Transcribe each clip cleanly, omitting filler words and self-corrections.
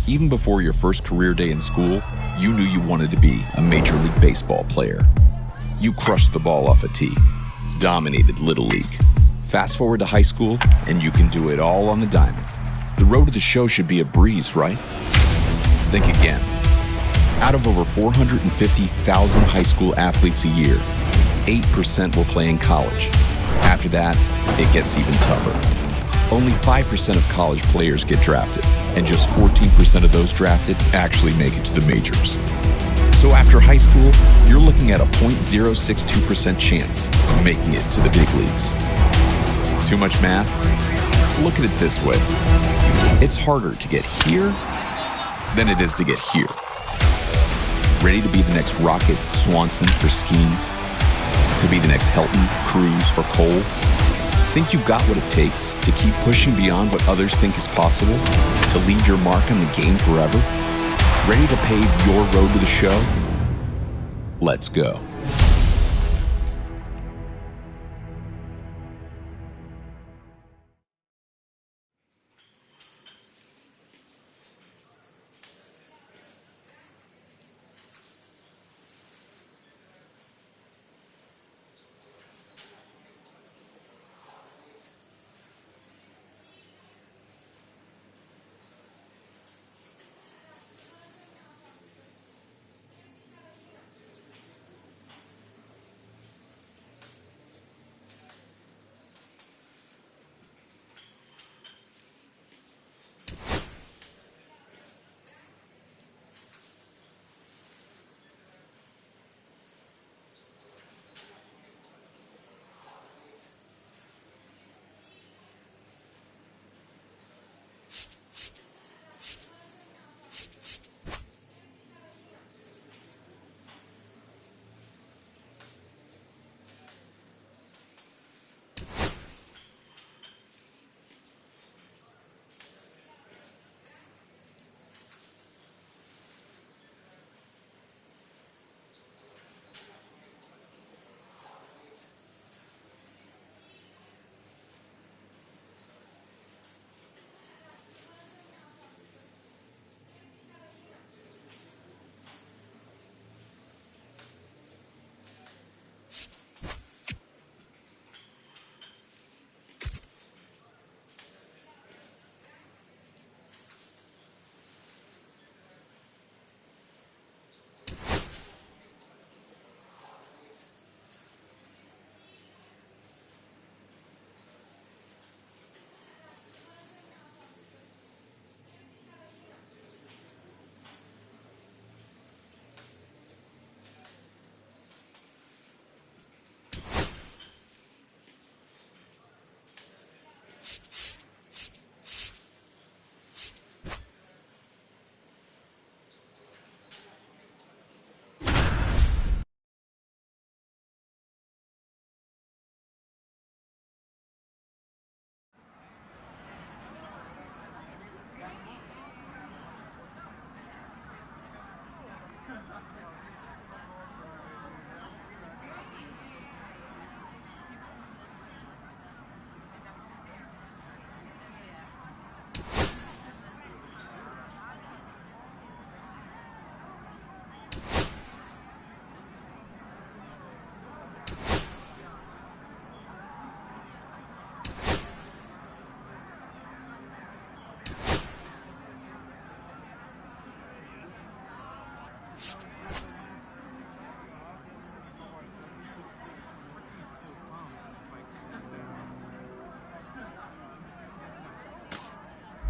Even before your first career day in school, you knew you wanted to be a Major League Baseball player. You crushed the ball off a tee, dominated Little League. Fast forward to high school, and you can do it all on the diamond. The road to the show should be a breeze, right? Think again. Out of over 450,000 high school athletes a year, 8% will play in college. After that, it gets even tougher. Only 5% of college players get drafted, and just 14% of those drafted actually make it to the majors. So after high school, you're looking at a 0.062% chance of making it to the big leagues. Too much math? Look at it this way. It's harder to get here than it is to get here. Ready to be the next Rocket, Swanson, or Skeens? To be the next Helton, Cruz, or Cole? Think you got what it takes to keep pushing beyond what others think is possible? To leave your mark on the game forever? Ready to pave your road to the show? Let's go.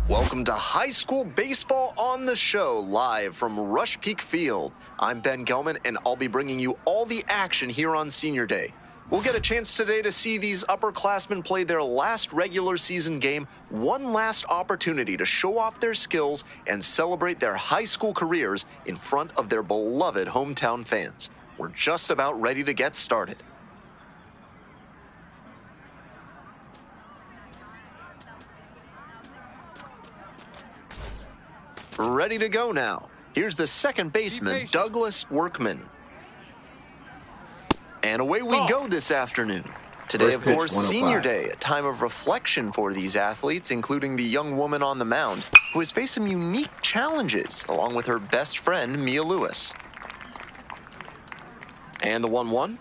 Welcome to High School Baseball on the Show, live from Rush Peak Field. I'm Ben Gelman, and I'll be bringing you all the action here on Senior Day. We'll get a chance today to see these upperclassmen play their last regular season game, one last opportunity to show off their skills and celebrate their high school careers in front of their beloved hometown fans. We're just about ready to get started. Ready to go now. Here's the second baseman, Douglas Workman. And away we go this afternoon. Today, First of pitch, course, 105. Senior Day, a time of reflection for these athletes, including the young woman on the mound, who has faced some unique challenges, along with her best friend, Mia Lewis. And the 1-1.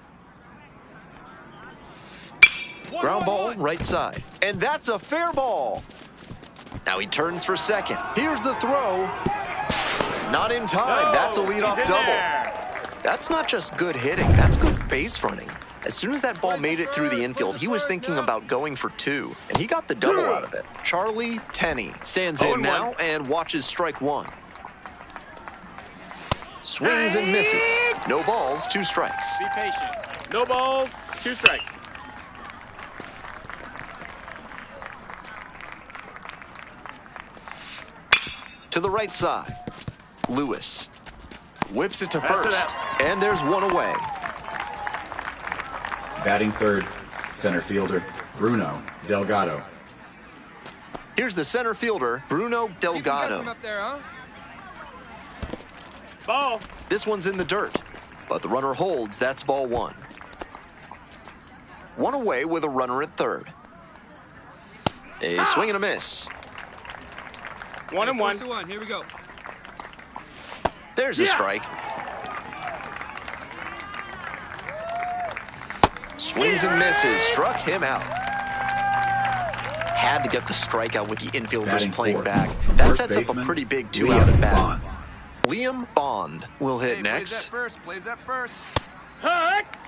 Ground ball, right side. And that's a fair ball. Now he turns for second. Here's the throw. Not in time. That's a leadoff double. That's not just good hitting. That's good base running. As soon as that ball made it through the infield, he was thinking about going for two, and he got the double out of it. Charlie Tenney stands in now and watches strike one. Swings and misses. No balls, 2 strikes. Be patient. No balls, 2 strikes. To the right side, Lewis whips it to first, and there's one away. Batting third, center fielder, Bruno Delgado. Here's the center fielder, Bruno Delgado. Up there, huh? Ball. This one's in the dirt, but the runner holds. That's ball 1. One away with a runner at third. A swing and a miss. 1-1. Here we go. There's a strike. Swings and misses. Struck him out. Had to get the strikeout with the infielders Batting playing fourth. back. That First sets up a baseman, pretty big 2-out at bat. Bond. Liam Bond will hit next. Plays that first. Heck!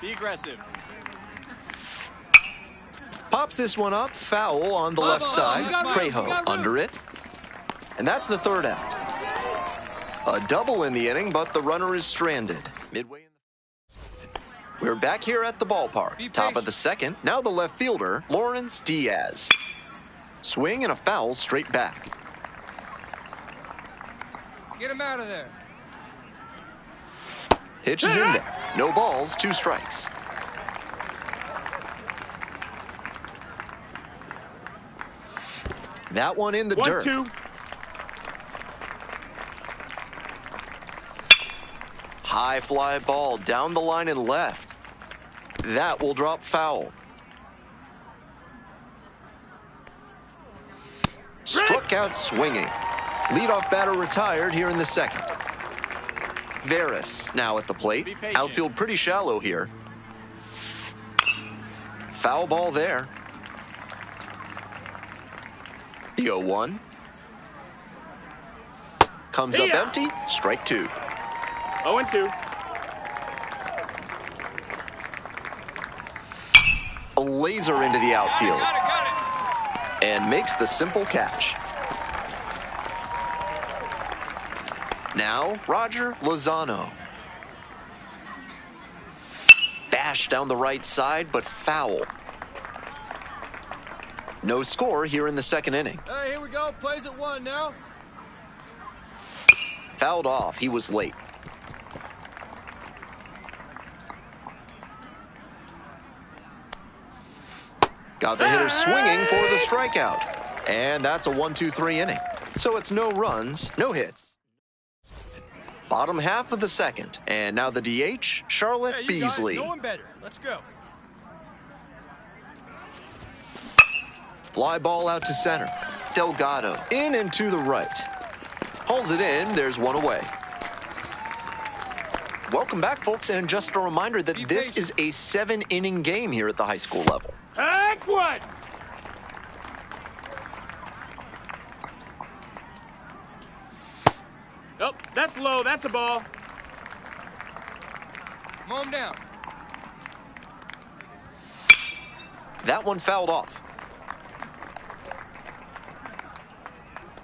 Be aggressive. Pops this one up. Foul on the left side. Trejo under it. And that's the 3rd out. A double in the inning, but the runner is stranded. Midway in the... We're back here at the ballpark. Top of the 2nd. Now the left fielder, Lawrence Diaz. Swing and a foul straight back. Get him out of there. Pitch is in there. No balls, 2 strikes. That one in the dirt. 1-2. High fly ball down the line and left. That will drop foul. Struck out swinging. Leadoff batter retired here in the 2nd. Veras now at the plate. Outfield pretty shallow here. Foul ball there. The 0-1. Comes up empty. Strike 2. 0-2. A laser into the outfield. Got it. And makes the simple catch. Now, Roger Lozano. Bash down the right side, but foul. No score here in the 2nd inning. Hey, here we go. Plays at 1 now. Fouled off. He was late. Got the hitter swinging for the strikeout. And that's a 1-2-3 inning. So it's no runs, no hits. Bottom half of the 2nd. And now the DH, Charlotte Beasley. No one better. Let's go. Fly ball out to center. Delgado in and to the right. Hauls it in. There's one away. Welcome back, folks. And just a reminder that this is a 7-inning game here at the high school level. Heck what? Oh, that's low. That's a ball. Mow him down. That one fouled off.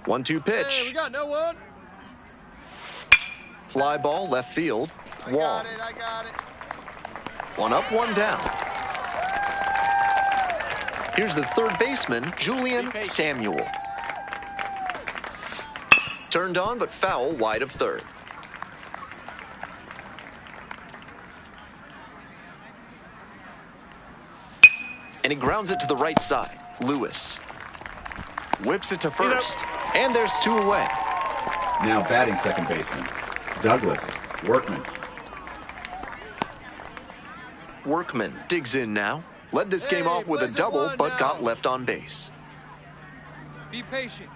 1-2 pitch. Hey, we got no one. Fly ball left field. Wall. I got it. One up, one down. Here's the 3rd baseman, Julian Samuel. Turned on, but foul wide of 3rd. And he grounds it to the right side. Lewis whips it to first. And there's 2 away. Now batting second baseman, Douglas Workman. Workman digs in now. Led this game off with a pleasant double, one but now. got left on base. Be patient.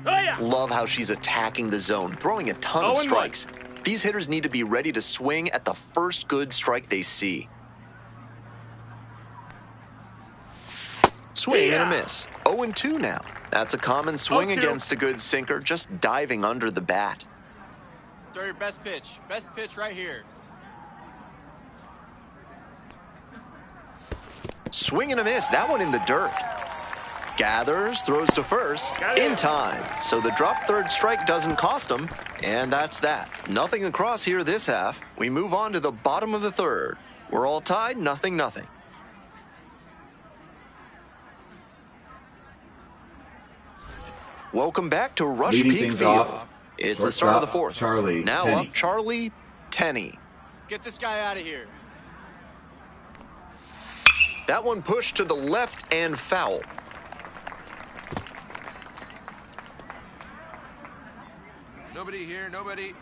Oh, yeah. Love how she's attacking the zone, throwing a ton of 0-1. strikes. These hitters need to be ready to swing at the first good strike they see. Swing and a miss. 0-2 now. That's a common swing 0-2. against a good sinker, just diving under the bat. Throw your best pitch. Best pitch right here. Swing and a miss. That one in the dirt. Gathers, throws to first, Got it. in time. So the drop third strike doesn't cost him, and that's that. Nothing across here this half. We move on to the bottom of the third. We're all tied, 0-0. Welcome back to Rush Leading Peak things Field. off, It's the start of the shortstop, fourth. Charlie Now Tenney. up, Charlie Tenney. Get this guy out of here. That one pushed to the left and foul. Nobody here, nobody.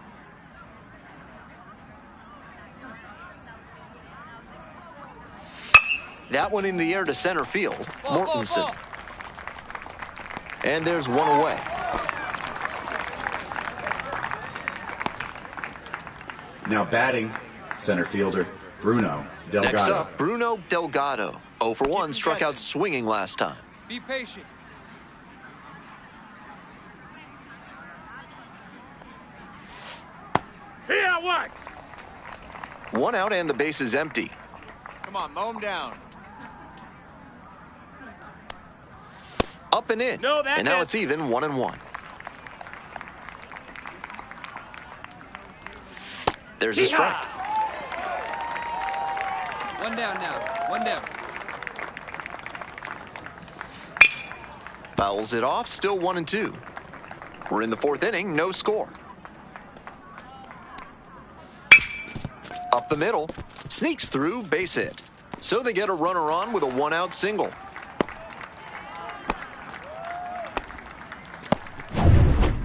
That one in the air to center field. Ball, Mortensen. ball. And there's one away. Now batting, center fielder Bruno Delgado. Next up, Bruno Delgado. 0 for 1, him struck out guessing. swinging last time. Be patient. Here, what? One out and the base is empty. Come on, mow him down. Up and in. No, that and now missed. it's even, 1-1. There's a Yeehaw! strike. One down now. One down. Fouls it off, still 1-2. We're in the fourth inning, no score. Up the middle, sneaks through, base hit. So they get a runner on with a one-out single.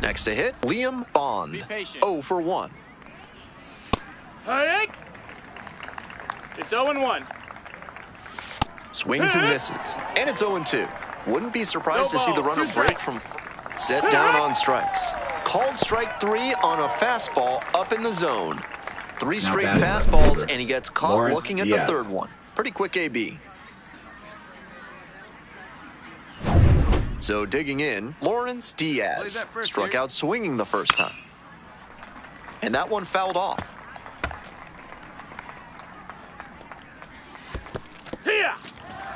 Next to hit, Liam Bond. Be patient. 0 for 1. Hey! It's 0-1. Swings and misses. And it's 0-2. Wouldn't be surprised No to see the balls, runner 2 break strikes. from set down on strikes. Called strike 3 on a fastball up in the zone. 3 Now straight batting left fastballs, fielder, and he gets caught Lawrence looking at Diaz. the third one. Pretty quick AB. So digging in, Lawrence Plays Diaz that first struck here. out swinging the first time. And that one fouled off. Here!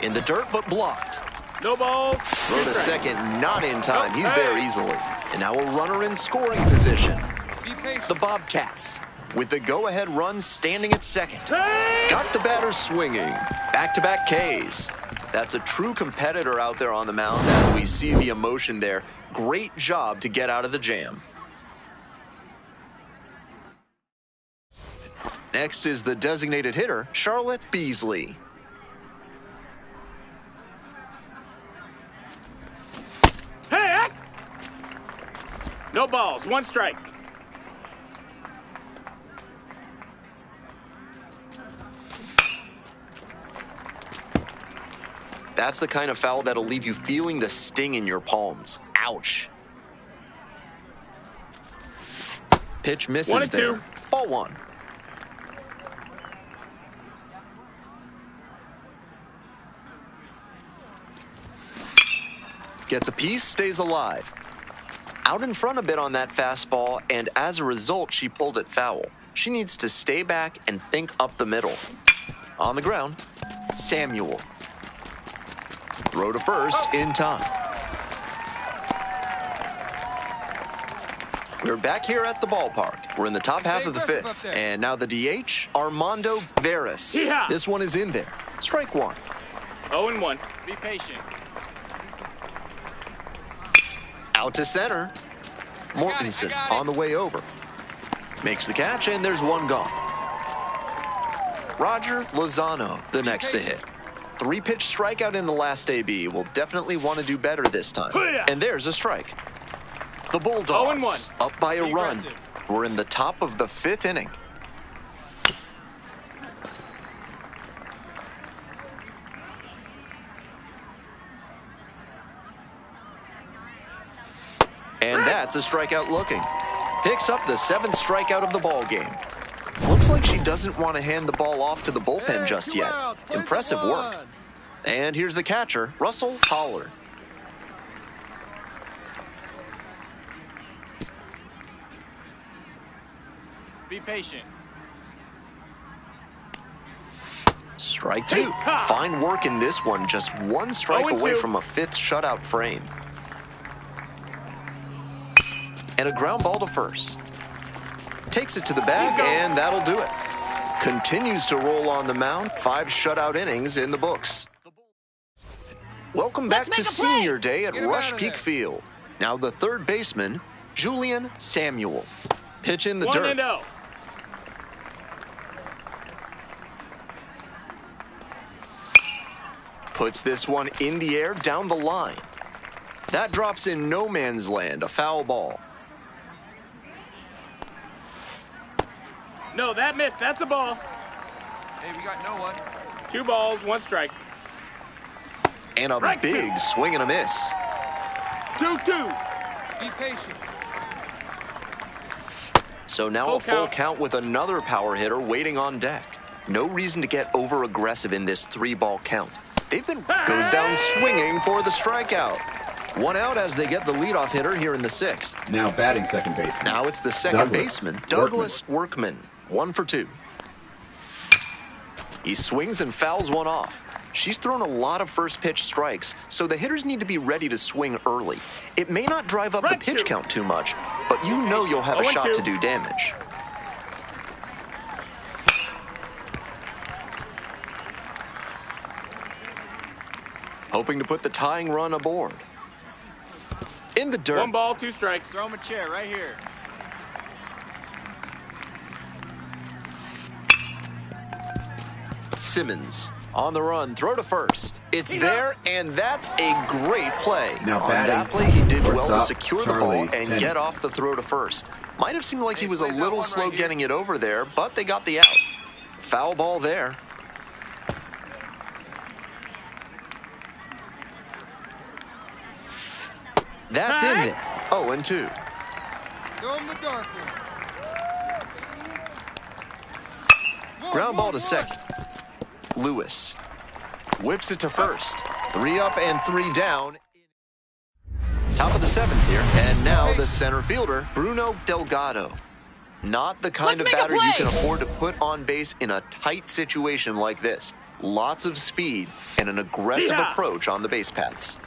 In the dirt, but blocked. No balls. Throw to 2 strikes. second, not in time. Nope. He's there Hey. easily. And now a runner in scoring position. Be patient. The Bobcats, with the go-ahead run standing at second. Hey! Got the batter swinging. Back-to-back Ks. That's a true competitor out there on the mound as we see the emotion there. Great job to get out of the jam. Next is the designated hitter, Charlotte Beasley. Hey! No balls. 1 strike. That's the kind of foul that'll leave you feeling the sting in your palms. Ouch. Pitch misses 1-2. there. Ball 1. Gets a piece, stays alive. Out in front a bit on that fastball, and as a result, she pulled it foul. She needs to stay back and think up the middle. On the ground, Samuel. Throw to first in time. We're back here at the ballpark. We're in the top half of the aggressive fifth. up there. And now the DH, Armando Veras. Yeah. This one is in there. Strike 1. 0-1. Be patient. Out to center. I got Mortensen it. on the way over. Makes the catch, and there's one gone. Roger Lozano, the next to hit. 3-pitch strikeout in the last AB. Will definitely want to do better this time. Hoo-yah! And there's a strike. The Bulldogs 0-1. up by a Be run. aggressive. We're in the top of the 5th inning. And that's a strikeout looking. Picks up the 7th strikeout of the ball game. Looks like she doesn't want to hand the ball off to the bullpen just yet. Impressive work. And here's the catcher, Russell Pollard. Be patient. Strike 2. Fine work in this one, just 1 strike away from a 5th shutout frame. And a ground ball to first. Takes it to the bag, and that'll do it. Continues to roll on the mound. 5 shutout innings in the books. Welcome back to Senior Day at Rush Peak Field. Now the third baseman, Julian Samuel. Pitch in the dirt. 1-0. Puts this one in the air down the line. That drops in no man's land, a foul ball. No, that missed. That's a ball. Hey, we got no one. 2 balls, 1 strike. And a Strike big 2. swing and a miss. 2-2. Be patient. So now a full count with another power hitter waiting on deck. No reason to get over-aggressive in this 3-ball count. They've been goes down swinging for the strikeout. 1 out as they get the leadoff hitter here in the 6th. Now batting second baseman. Now it's the second baseman, Douglas Workman. 1 for 2. He swings and fouls one off. She's thrown a lot of first pitch strikes, so the hitters need to be ready to swing early. It may not drive up the pitch count too much, but you know you'll have a shot to do damage. Hoping to put the tying run aboard. In the dirt. 1 ball, 2 strikes. Throw him a chair right here. Simmons on the run, throw to first. It's there, and that's a great play. Now on batting, that play, he did well to shortstop, secure Charlie the ball and Tenney. get off the throw to first. Might have seemed like he was a plays that little one slow right here. getting it over there, but they got the out. Foul ball there. That's in there. 0-2. Throw him the dark one. Ground ball to second. Lewis whips it to first. 3 up and 3 down. Top of the 7th here. And now the center fielder, Bruno Delgado. Not the kind of batter you can afford to put on base in a tight situation like this. Lots of speed and an aggressive approach on the base paths.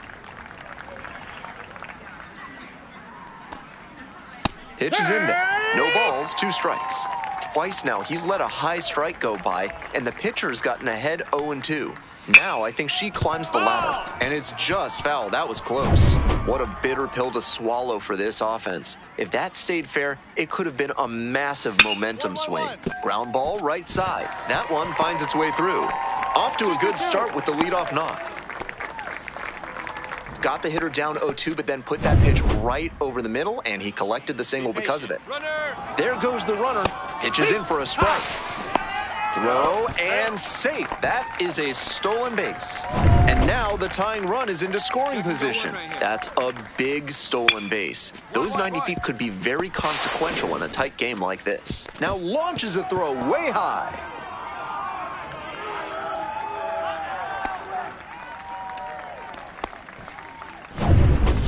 Pitch is in there. No balls, 2 strikes. Twice now, he's let a high strike go by, and the pitcher's gotten ahead 0-2. Now I think she climbs the ladder, and it's just foul. That was close. What a bitter pill to swallow for this offense. If that stayed fair, it could have been a massive momentum swing. Ground ball right side. That one finds its way through. Off to a good start with the leadoff knock. Got the hitter down 0-2, but then put that pitch right over the middle, and he collected the single because of it. There goes the runner. Pitches in for a strike. Throw and safe. That is a stolen base. And now the tying run is into scoring position. That's a big stolen base. Those 90 feet could be very consequential in a tight game like this. Now launches a throw way high.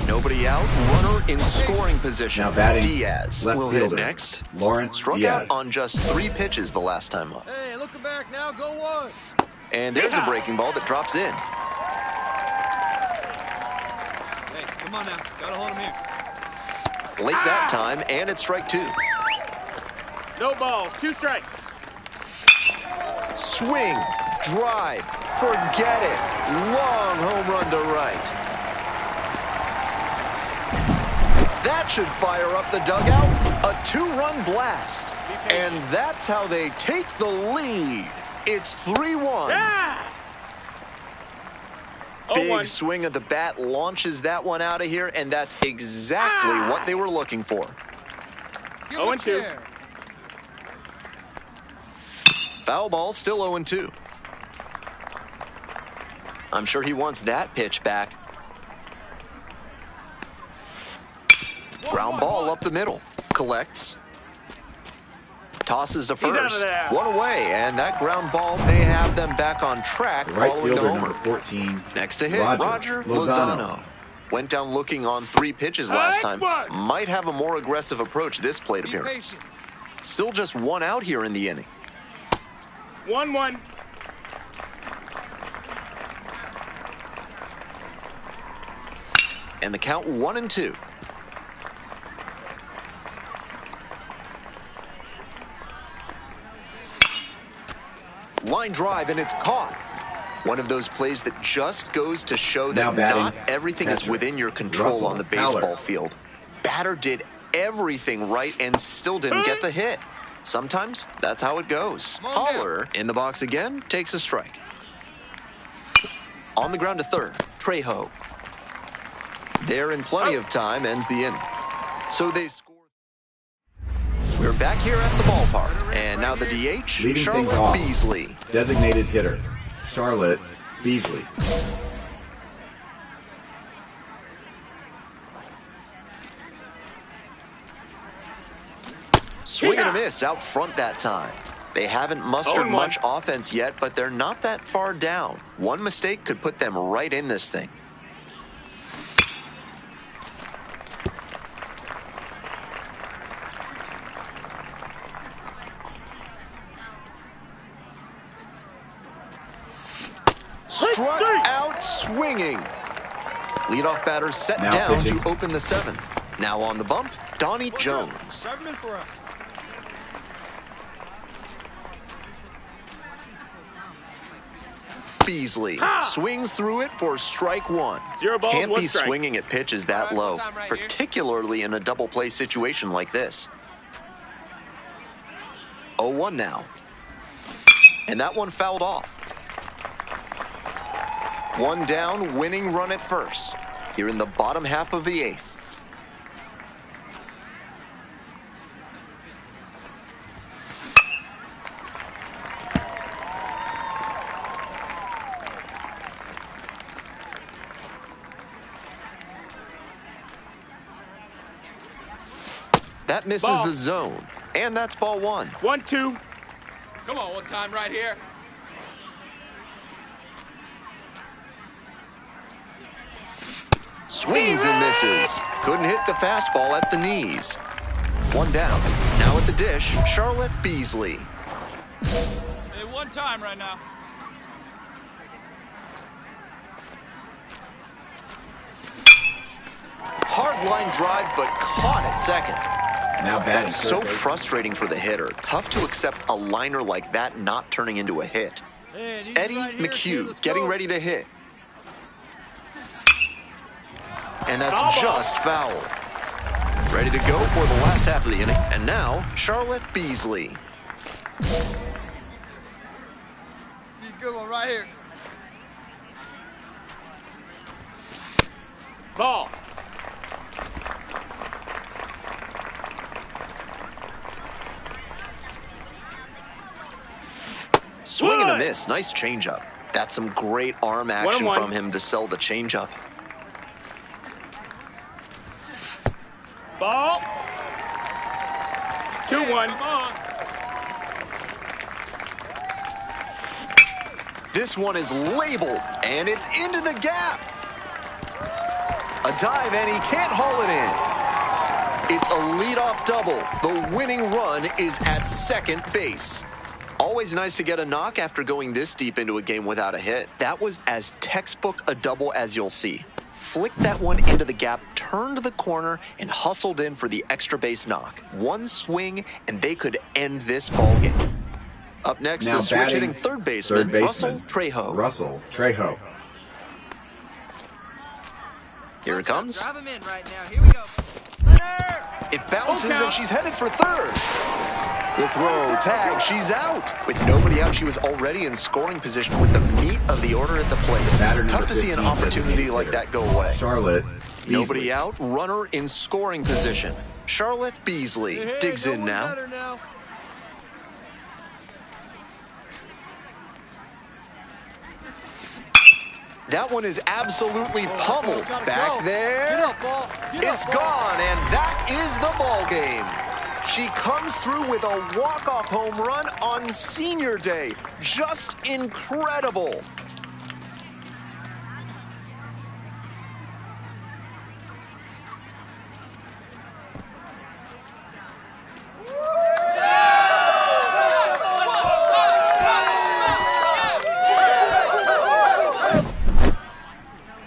Nobody out, runner in scoring position. Now batting, Diaz left will hit fielder, next. Lawrence Struck Diaz. out on just 3 pitches the last time up. Hey, looking back now, go 1. And there's a breaking ball that drops in. Hey, come on now. Gotta hold him here. Late that time, and it's strike 2. No balls, 2 strikes. Swing, drive, forget it. Long home run to right. That should fire up the dugout. A 2-run blast. And that's how they take the lead. It's 3-1. Big swing of the bat launches that one out of here, and that's exactly what they were looking for. Give him a 0-2. chair. Foul ball, still 0-2. I'm sure he wants that pitch back. Ground ball up the middle. Collects. Tosses to He's out of first. there. One away, and that ground ball may have them back on track Right following the fielder homer. number 14. Next to hit, Roger Roger Lozano. Lozano. Went down looking on 3 pitches last time. One. Might have a more aggressive approach this plate Be appearance. patient. Still just 1 out here in the inning. 1-1. And the count 1-2. Line drive, and it's caught. One of those plays that just goes to show Now that batting, not everything is catcher, within your control Russell on the baseball Haller. field. Batter did everything right and still didn't get the hit. Sometimes that's how it goes. Come on down. Haller in the box again, takes a strike. On the ground to third, Trejo. There in plenty of time, ends the inning. So they score. We're back here at the ballpark, and now the DH, Leading things Charlotte off. Beasley. Designated hitter, Charlotte Beasley. Swing and a miss out front that time. They haven't mustered 0-1. much offense yet, but they're not that far down. One mistake could put them right in this thing. Struck out swinging. Leadoff batter set Now down pitching. to open the 7th. Now on the bump, Donnie Jones. Drive him in for us. Beasley swings through it for strike 1. 0 balls, Can't 1 be strike. swinging at pitches that All right, low, one time right here. particularly in a double play situation like this. 0-1 now. And that one fouled off. 1 down, winning run at first. Here in the bottom half of the 8th. That misses Ball. the zone. And that's ball 1. 1-2. Come on, one time right here. Swings and misses. Couldn't hit the fastball at the knees. 1 down. Now at the dish, Charlotte Beasley. Hey, 1 time right now. Hard line drive, but caught at second. Now batting That's so third base. frustrating for the hitter. Tough to accept a liner like that not turning into a hit. Hey, these Eddie right here, kid, McHugh let's getting go. ready to hit. And that's Foul ball. just foul. Ready to go for the last half of the inning. And now, Charlotte Beasley. See a good one right here. Ball. Swing and a One. miss. Nice changeup. That's some great arm action 1-1. from him to sell the changeup. Ball. 2-1. Come on. This one is labeled, and it's into the gap. A dive, and he can't haul it in. It's a leadoff double. The winning run is at second base. Always nice to get a knock after going this deep into a game without a hit. That was as textbook a double as you'll see. Flicked that one into the gap, turned the corner, and hustled in for the extra base knock. One swing, and they could end this ball game. Up next, Now the switch batting hitting third baseman, Russell Trejo. Russell Trejo. Here it comes. Drive him in right now. Here we go. Center! It bounces, Oh, no. and she's headed for third. The throw, tag, she's out. With nobody out, she was already in scoring position with the meat of the order at the plate. Tough to see an opportunity like that go away. Charlotte. Nobody Beasley. out, runner in scoring position. Charlotte Beasley digs in now. That one is absolutely pummeled. Back there. It's gone, and that is the ball game. She comes through with a walk-off home run on senior day. Just incredible.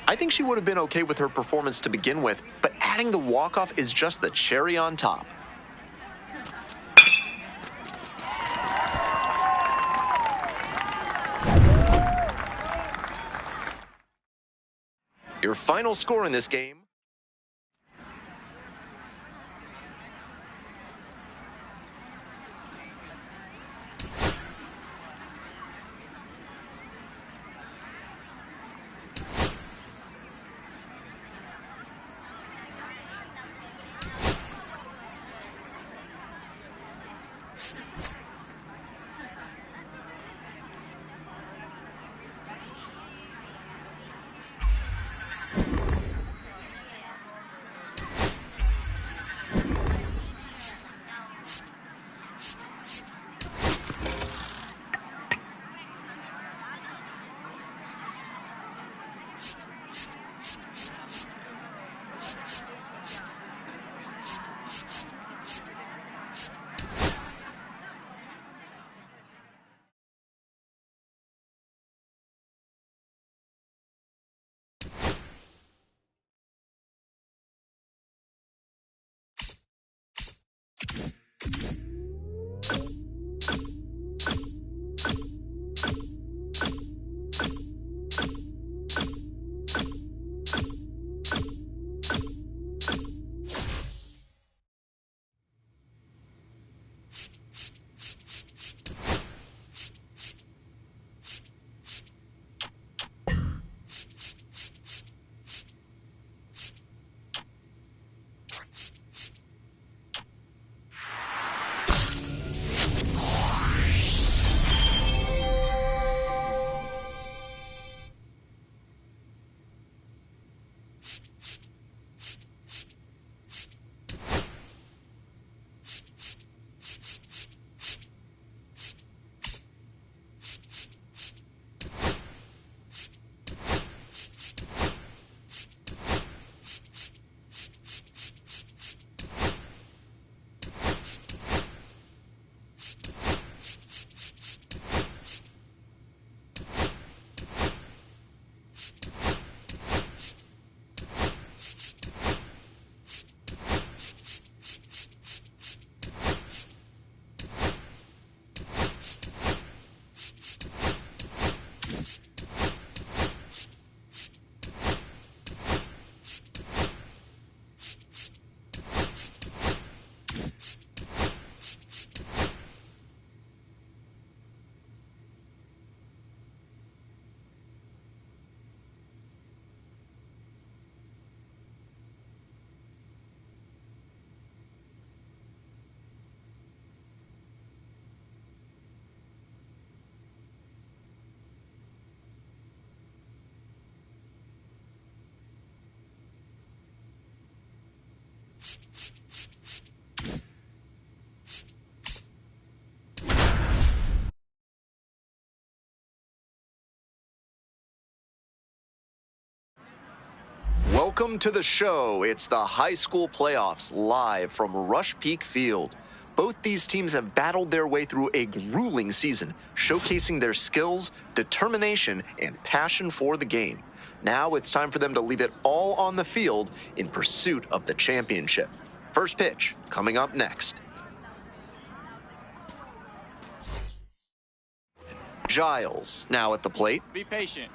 I think she would have been okay with her performance to begin with, but adding the walk-off is just the cherry on top. Your final score in this game. Welcome to the show. It's the high school playoffs live from Rush Peak Field. Both these teams have battled their way through a grueling season, showcasing their skills, determination, and passion for the game. Now it's time for them to leave it all on the field in pursuit of the championship. First pitch coming up next. Giles now at the plate. Be patient.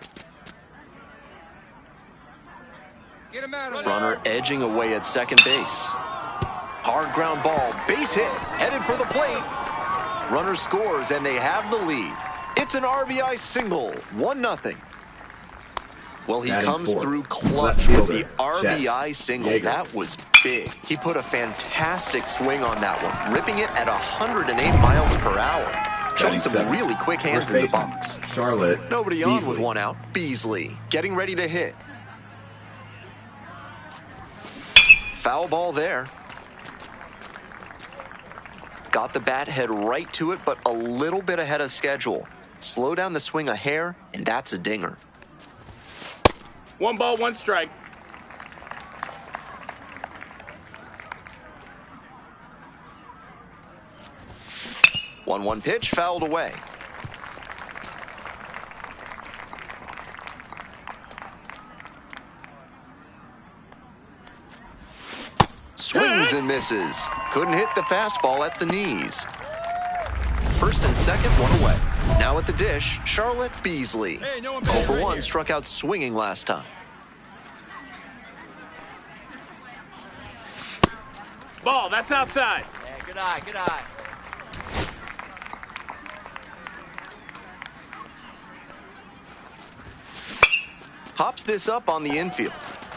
Get him out of there. Runner edging away at second base. Hard ground ball, base hit, headed for the plate. Runner scores, and they have the lead. It's an RBI single, 1-0. Well, he comes through clutch with the RBI single. That was big. He put a fantastic swing on that one, ripping it at 108 miles per hour. Showing some really quick hands in the box. Charlotte. Nobody on with one out. Beasley getting ready to hit. Foul ball there. Got the bat head right to it, but a little bit ahead of schedule. Slow down the swing a hair, and that's a dinger. 1 ball, 1 strike. One pitch fouled away. Swings and misses. Couldn't hit the fastball at the knees. First and second, 1 away. Now at the dish, Charlotte Beasley. 0 for 1, struck out swinging last time. Ball, that's outside. Yeah, good eye, good eye. Hops this up on the infield.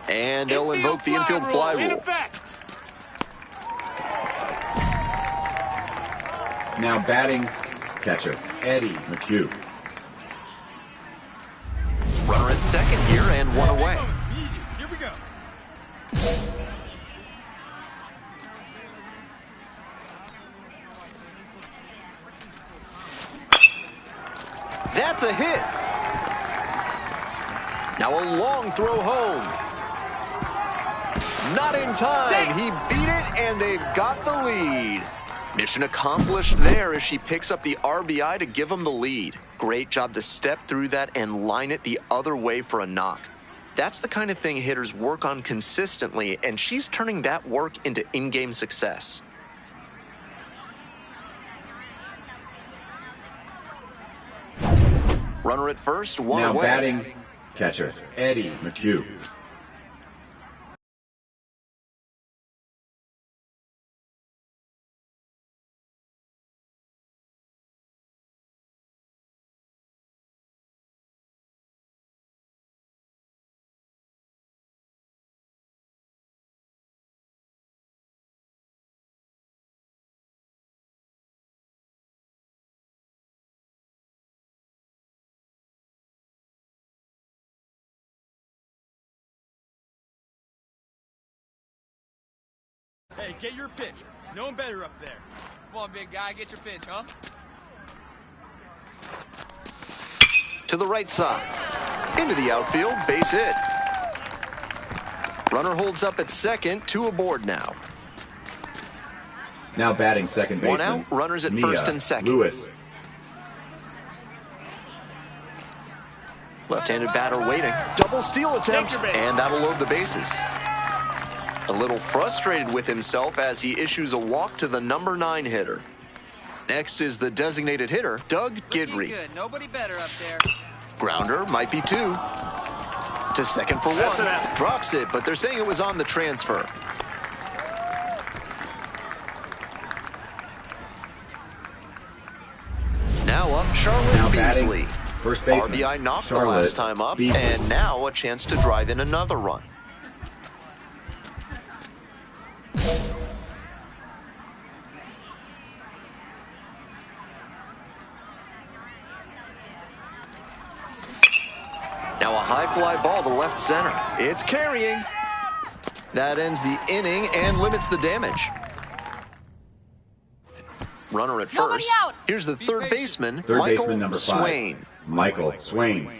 And they'll invoke the infield fly rule. In effect. Now batting, catcher, Eddie McHugh. Runner at second here and 1 away. Here we go. That's a hit. Now a long throw home. Not in time. He beat it, and they've got the lead. Mission accomplished there as she picks up the RBI to give them the lead. Great job to step through that and line it the other way for a knock. That's the kind of thing hitters work on consistently, and she's turning that work into in-game success. Runner at first, 1 now away. batting, catcher, Eddie McHugh. Hey, get your pitch. No one better up there. Come on, big guy, get your pitch, huh? To the right side. Into the outfield, base hit. Runner holds up at second, 2 aboard now. Now batting second baseman. 1 out, runners at Mia first and second. Lewis. Left-handed batter waiting. Double steal attempt, and that'll load the bases. A little frustrated with himself as he issues a walk to the number 9 hitter. Next is the designated hitter, Doug Guidry. Good. Nobody better up there. Grounder might be 2. To second for 1. Drops it, but they're saying it was on the transfer. Now up, Charlotte Beasley. First baseman, RBI knocked Charlotte the last time up, Beasley. and now a chance to drive in another run. Now a high fly ball to left center. It's carrying. That ends the inning and limits the damage. Runner at Nobody first. out. Here's the third baseman, Third Michael baseman number 5. Swain. Michael Swain.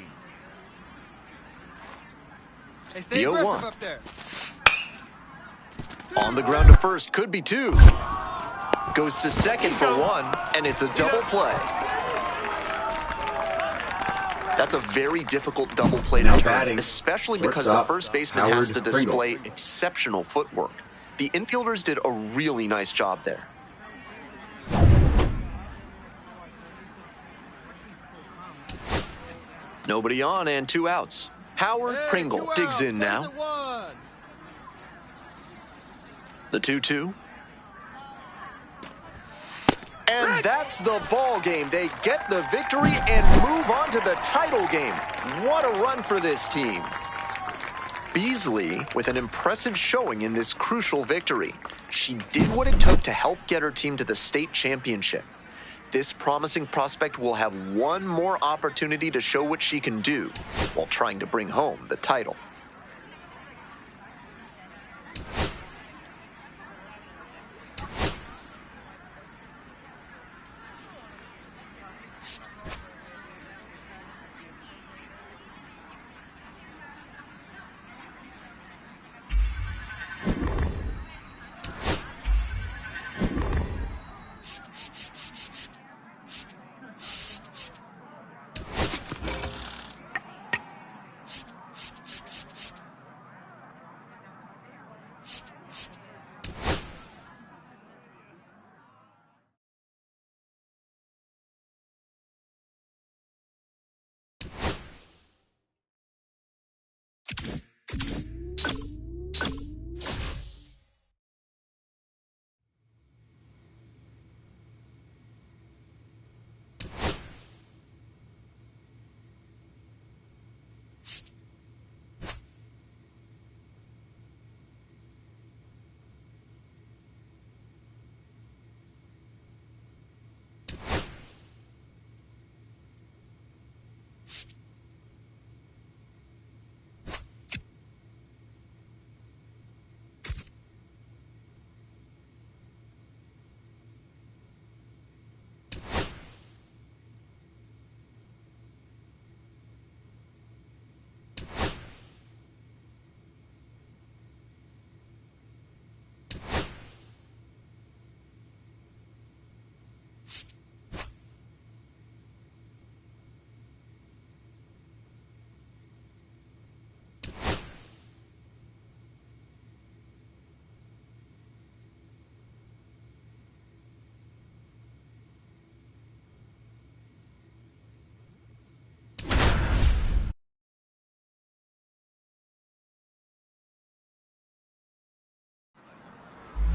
Hey, stay The aggressive 0-1. up there. On the ground to first, could be 2. Goes to second for 1, and it's a double play. That's a very difficult double play to Now turn, batting, especially because the shortstop, first baseman Howard has to display Pringle. exceptional footwork. The infielders did a really nice job there. Nobody on and 2 outs. Howard Hey, Pringle 2 digs out. in now. Close at 1. The 2-2. And And that's the ball game. They get the victory and move on to the title game. What a run for this team. Beasley with an impressive showing in this crucial victory. She did what it took to help get her team to the state championship. This promising prospect will have one more opportunity to show what she can do while trying to bring home the title.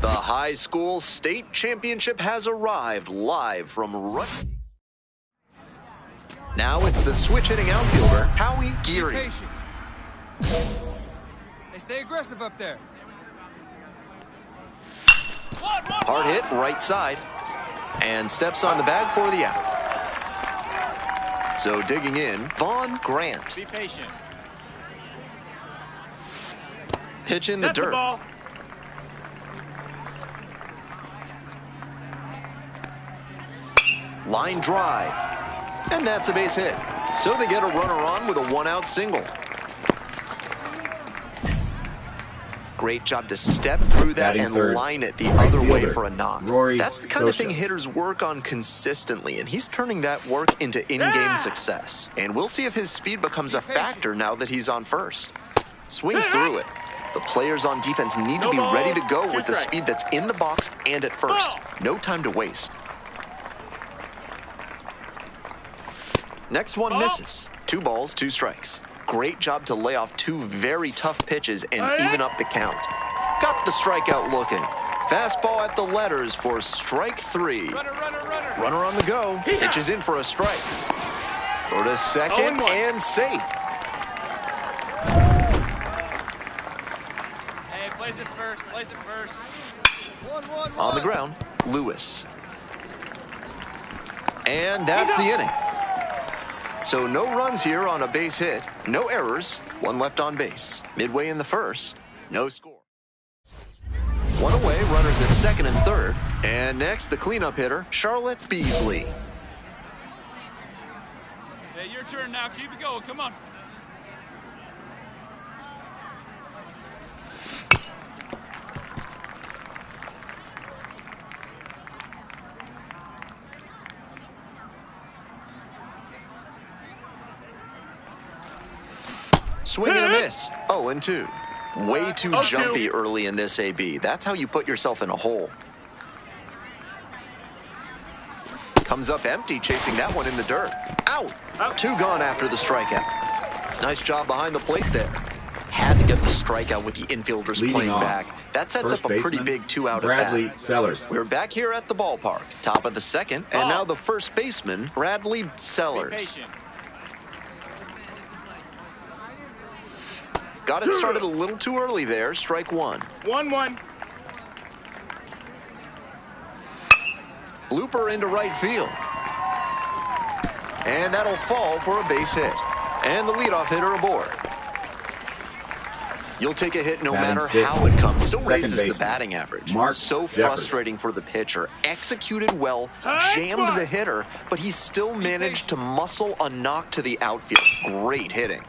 The high school state championship has arrived live from Rush. Now it's the switch-hitting outfielder, Howie Geary. Patient. Hey, stay aggressive up there. Hard hit, right side, and steps on the bag for the out. So digging in, Vaughn Grant. Be patient. Pitch in the That's dirt. the ball. Line drive. And that's a base hit. So they get a runner on with a one-out single. Great job to step through that Batting and third, line it the right other way fielder, for a knock. Rory That's the kind of Socha. thing hitters work on consistently, and he's turning that work into in-game success. And we'll see if his speed becomes a factor now that he's on first. Swings through it. The players on defense need to be ready to go with the speed that's in the box and at first. No time to waste. Next one misses. 2 balls, 2 strikes. Great job to lay off 2 very tough pitches and even up the count. Got the strikeout looking. Fastball at the letters for strike 3. Runner, runner, runner. Runner on the go. Pitches in for a strike. Go to second and safe. Hey, place it first. Place it first. On the ground, Lewis. And that's the inning. So no runs here on a base hit, no errors, 1 left on base. Midway in the first, no score. 1 away, runners at second and third. And next, the cleanup hitter, Charlotte Beasley. Hey, your turn now. Keep it going. Come on. Swing and a miss, 0-2. Way too jumpy early in this AB. That's how you put yourself in a hole. Comes up empty, chasing that one in the dirt. Out! 2 gone after the strikeout. Nice job behind the plate there. Had to get the strikeout with the infielders Leading playing off, back. That sets first up a pretty baseman, big 2-out at Bradley bat. Sellers. We're back here at the ballpark. Top of the second, and now the first baseman, Bradley Be Sellers. patient. Got it started a little too early there. Strike one. 1-1. Looper into right field. And that'll fall for a base hit. And the leadoff hitter aboard. You'll take a hit no Batting matter sixth. how it comes. Still Second raises the baseman, batting average. Mark So Jeffers. frustrating for the pitcher. Executed well, jammed the hitter, but he still managed to muscle a knock to the outfield. Great hitting.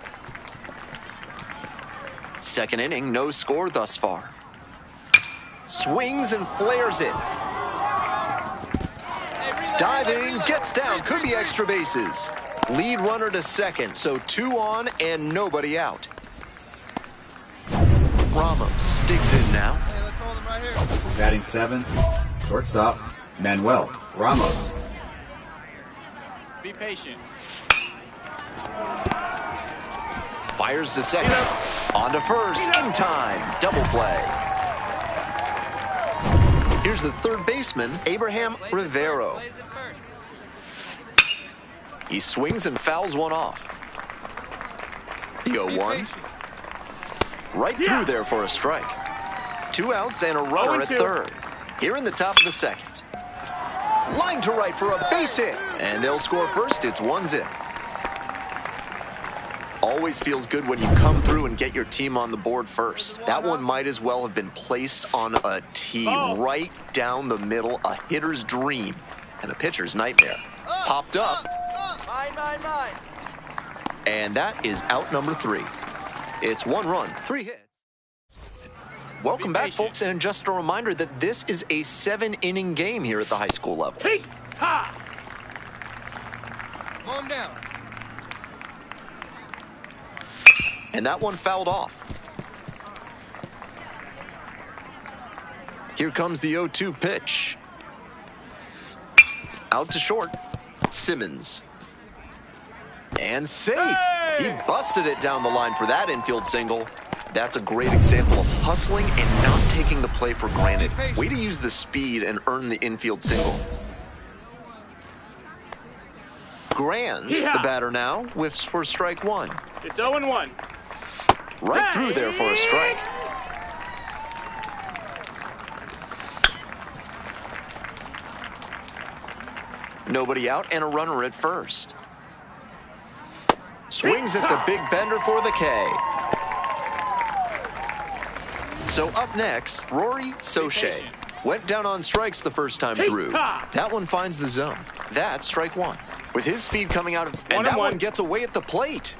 Second inning, no score thus far. Swings and flares it. Diving, gets down, could be extra bases. Lead runner to second, so 2 on and nobody out. Ramos digs in now. Hey, let's hold him right here. Batting 7, shortstop, Manuel Ramos. Be patient. Fires to second. On to first, in time. Double play. Here's the third baseman, Abraham Rivero. He swings and fouls one off. The 0-1. Right through there for a strike. 2 outs and a runner at 0-2. third. Here in the top of the second. Line to right for a base hit. And they'll score first. It's 1-0. Always feels good when you come through and get your team on the board first. That one might as well have been placed on a tee right down the middle, a hitter's dream and a pitcher's nightmare. Popped up. Mine. And that is out number 3. It's 1 run, 3 hits. Welcome back, folks, and just a reminder that this is a 7-inning game here at the high school level. Hey, ha! Calm down. And that one fouled off. Here comes the 0-2 pitch. Out to short. Simmons. And safe. Hey! He busted it down the line for that infield single. That's a great example of hustling and not taking the play for granted. Way to use the speed and earn the infield single. Grand, the batter now, whiffs for strike 1. It's 0-1. Right through there for a strike. Nobody out and a runner at first. Swings at the big bender for the K. So up next, Rory Soche. Went down on strikes the first time through. That one finds the zone. That's strike 1. With his speed coming out of, and that one gets away at the plate.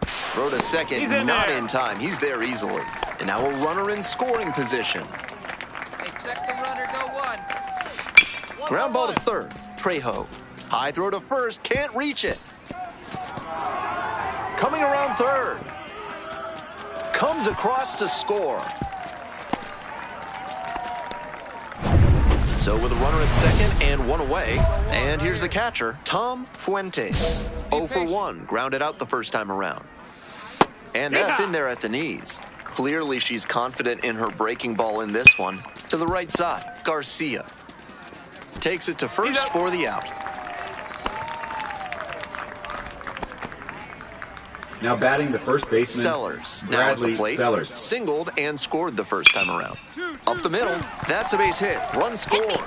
Throw to second, not in time. He's there easily. And now a runner in scoring position. Hey, check the runner, go 1. Ground ball to third. Trejo. High throw to first. Can't reach it. Coming around third. Comes across to score. So with a runner at second and 1 away. And here's the catcher, Tom Fuentes. 0 for 1. Grounded out the first time around. And that's in there at the knees. Clearly she's confident in her breaking ball in this one. To the right side, Garcia. Takes it to first for the out. Now batting the first baseman, Sellers, now at the Bradley plate, Sellers. singled and scored the first time around. Up the middle, that's a base hit. Run scores.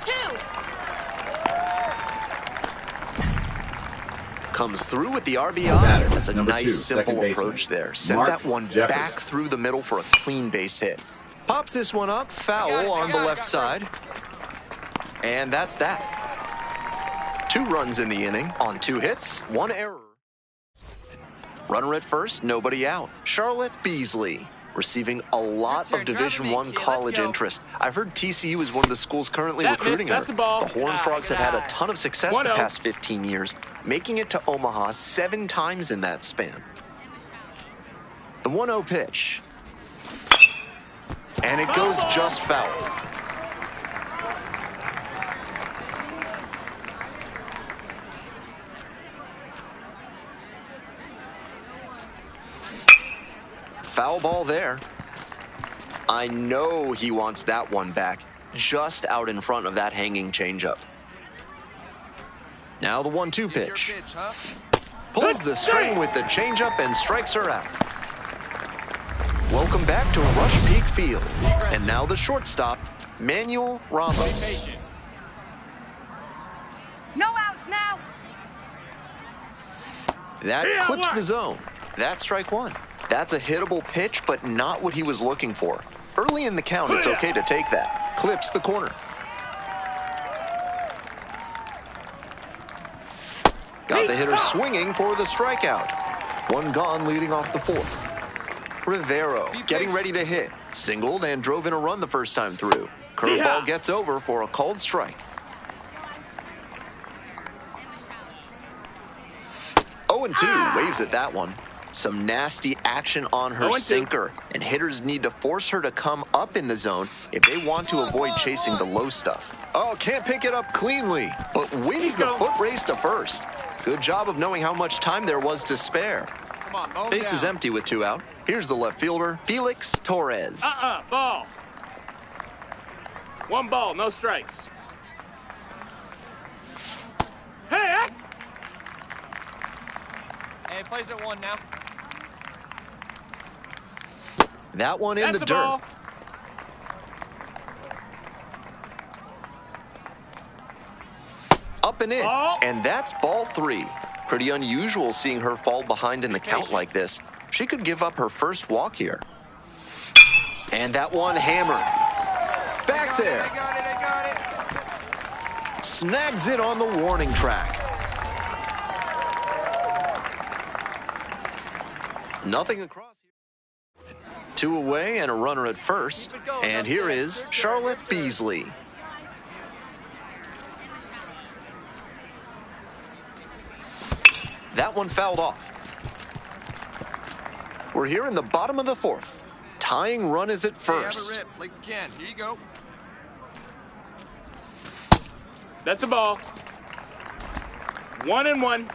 Comes through with the RBI. Batter, That's a number 2, nice, simple second baseman, approach there. Sent Mark that one Jeffers. back through the middle for a clean base hit. Pops this one up, foul on the left side. And that's that. 2 runs in the inning on 2 hits, 1 error. Runner at first, nobody out. Charlotte Beasley, receiving a lot of Division I college interest. I've heard TCU is one of the schools currently recruiting her. That's a ball. The Horned Frogs have had a ton of success the 1-0. past 15 years, making it to Omaha 7 times in that span. The 1-0 pitch. And it goes just foul. Foul ball there. I know he wants that one back, just out in front of that hanging changeup. Now the 1-2 Get your pitch. pitch, huh? Pulls the string with the changeup and strikes her out. Welcome back to Rush Peak Field. And now the shortstop, Manuel Be Ramos. patient. No outs now. That Yeah, clips what? the zone. That's strike one. That's a hittable pitch, but not what he was looking for. Early in the count, it's okay to take that. Clips the corner. Got the hitter swinging for the strikeout. One gone leading off the fourth. Rivero getting ready to hit. Singled and drove in a run the first time through. Curveball gets over for a called strike. 0-2 waves at that one. Some nasty action on her 0-2. sinker, and hitters need to force her to come up in the zone if they want to avoid chasing the low stuff. Oh, can't pick it up cleanly, but wins the foot race to first. Good job of knowing how much time there was to spare. Come on, mow him Base is down. empty with 2 out. Here's the left fielder, Felix Torres. Ball. 1 ball, no strikes. Hey, Hey, plays at 1 now. That one in that's the a dirt. ball. Up and in, Ball. and that's ball 3. Pretty unusual seeing her fall behind in the count like this. She could give up her first walk here. And that one hammered. Back there. I got it. Snags it on the warning track. Nothing across here. 2 away and a runner at first. And here is Charlotte Beasley. That one fouled off. We're here in the bottom of the 4th. Tying run is at Hey, have a first. rip like you can. Here you go. That's a ball. 1-1.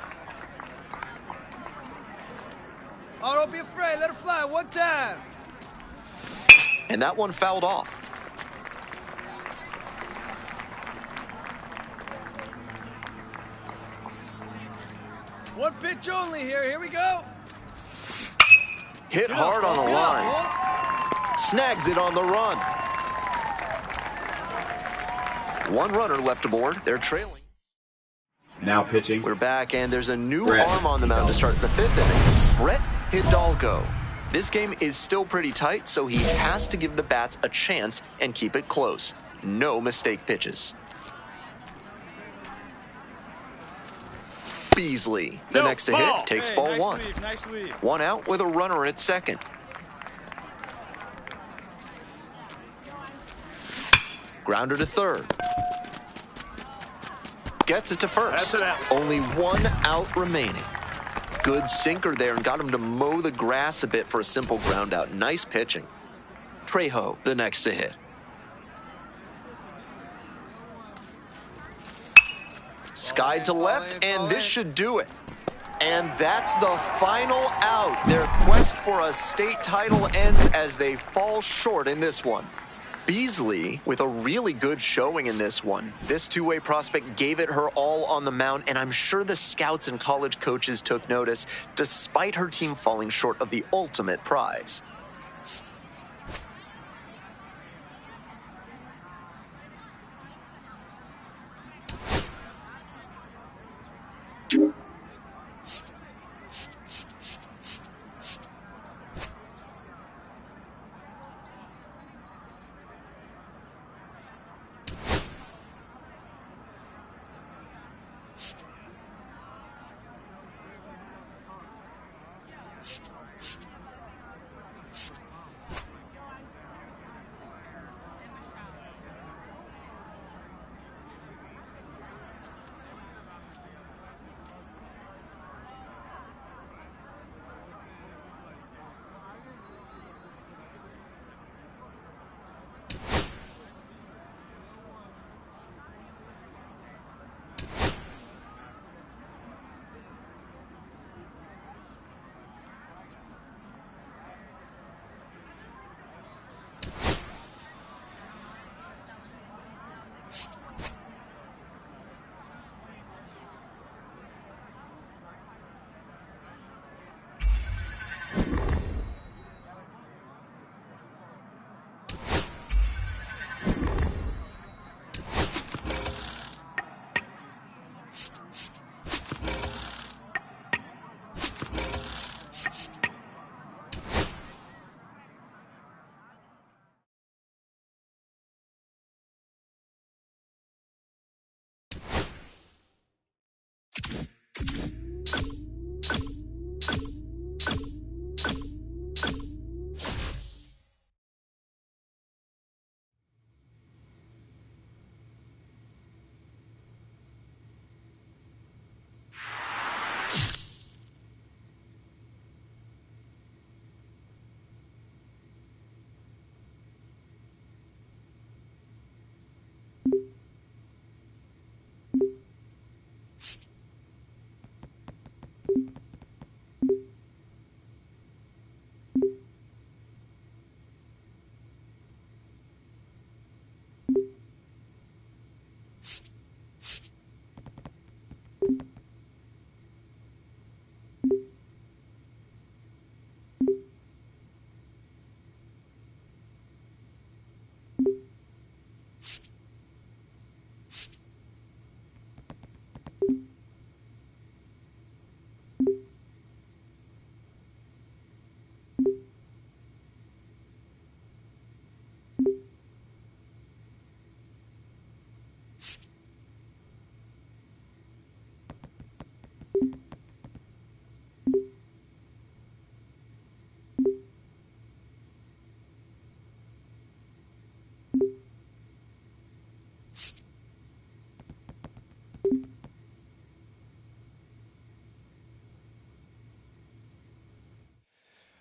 Oh, don't be afraid. Let her fly 1 time. And that one fouled off. One pitch only here. Here we go. Hit hard on the line. Snags it on the run. 1 runner left aboard. They're trailing. Now pitching. We're back, and there's a new Brett arm on the mound to start the 5th inning. Brett Hidalgo. This game is still pretty tight, so he has to give the bats a chance and keep it close. No mistake pitches. Beasley, the No, next to ball. hit, takes Hey, ball nice 1. leave, nice leave. 1 out with a runner at second. Grounder to third. Gets it to first. That's an out. Only 1 out remaining. Good sinker there and got him to mow the grass a bit for a simple ground out. Nice pitching. Trejo, the next to hit. Skied to left, and this should do it. And that's the final out. Their quest for a state title ends as they fall short in this one. Beasley with a really good showing in this one. This 2-way prospect gave it her all on the mound, and I'm sure the scouts and college coaches took notice, despite her team falling short of the ultimate prize.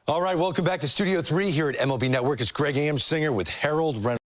All right, welcome back to Studio 3 here at MLB Network. It's Greg Amsinger with Harold Reynolds.